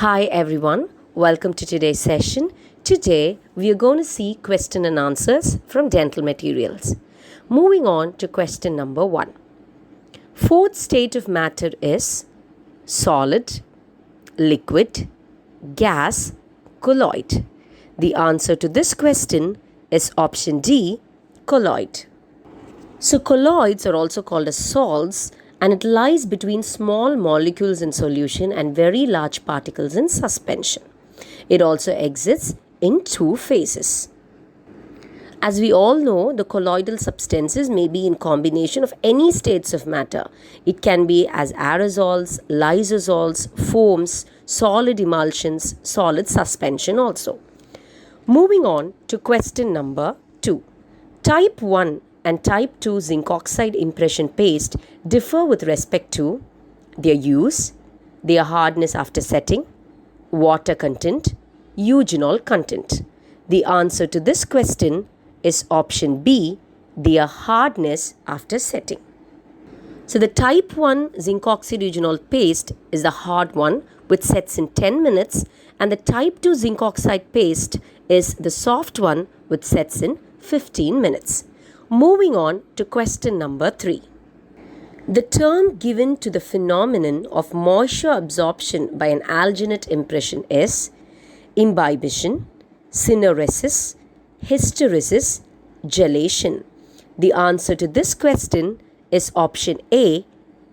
Hi everyone, welcome to today's session. Today we are going to see question and answers from dental materials. Moving on to question number 1. Fourth state of matter is solid, liquid, gas, colloid. The answer to this question is option D, colloid. So colloids are also called as salts, and it lies between small molecules in solution and very large particles in suspension. It also exists in two phases. As we all know, the colloidal substances may be in combination of any states of matter. It can be as aerosols, lysosols, foams, solid emulsions, solid suspension also. Moving on to question number 2. Type 1 and type 2 zinc oxide impression paste differ with respect to their use, their hardness after setting, water content, eugenol content. The answer to this question is option B, their hardness after setting. So the type 1 zinc oxide eugenol paste is the hard one which sets in 10 minutes, and the type 2 zinc oxide paste is the soft one which sets in 15 minutes. Moving on to question number 3. The term given to the phenomenon of moisture absorption by an alginate impression is imbibition, syneresis, hysteresis, gelation. The answer to this question is option A,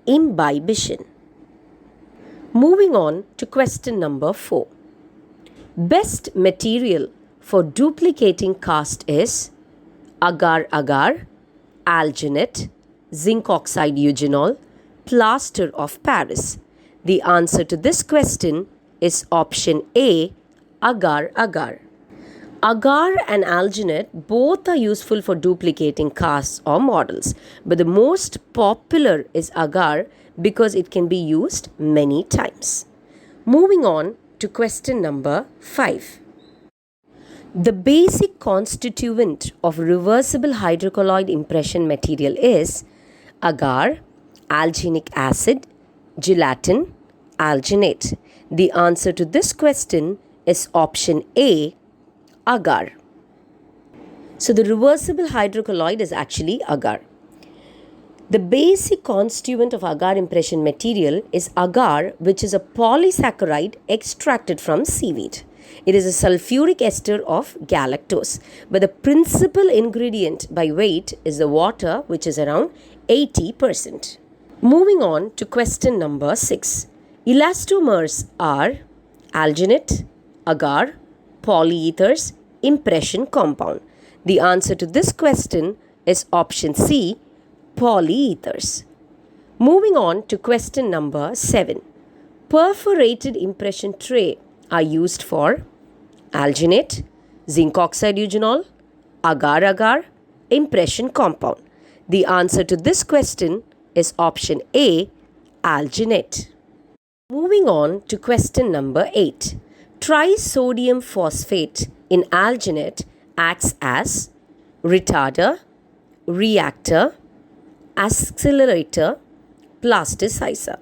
imbibition. Moving on to question number 4. Best material for duplicating cast is agar-agar, alginate, zinc oxide eugenol, plaster of Paris. The answer to this question is option A, agar-agar. Agar and alginate both are useful for duplicating casts or models, but the most popular is agar because it can be used many times. Moving on to question number 5. The basic constituent of reversible hydrocolloid impression material is agar, alginic acid, gelatin, alginate. The answer to this question is option A, agar. So the reversible hydrocolloid is actually agar. The basic constituent of agar impression material is agar, which is a polysaccharide extracted from seaweed. It is a sulfuric ester of galactose, but the principal ingredient by weight is the water, which is around 80%. Moving on to question number 6. Elastomers are alginate, agar, polyethers, impression compound. The answer to this question is option C, polyethers. Moving on to question number 7. Perforated impression tray are used for alginate, zinc oxide eugenol, agar-agar, impression compound. The answer to this question is option A, alginate. Moving on to question number 8. Trisodium phosphate in alginate acts as retarder, reactor, accelerator, plasticizer.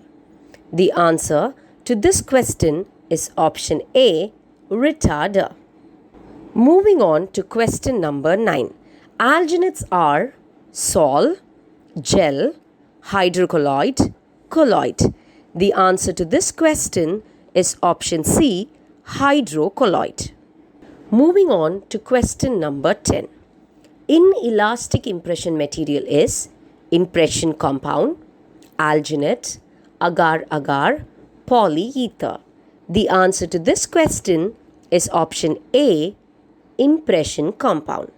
The answer to this question is option A, retarder. Moving on to question number 9. Alginates are sol, gel, hydrocolloid, colloid. The answer to this question is option C, hydrocolloid. Moving on to question number 10. Inelastic impression material is impression compound, alginate, agar-agar, polyether. The answer to this question is option A, impression compound.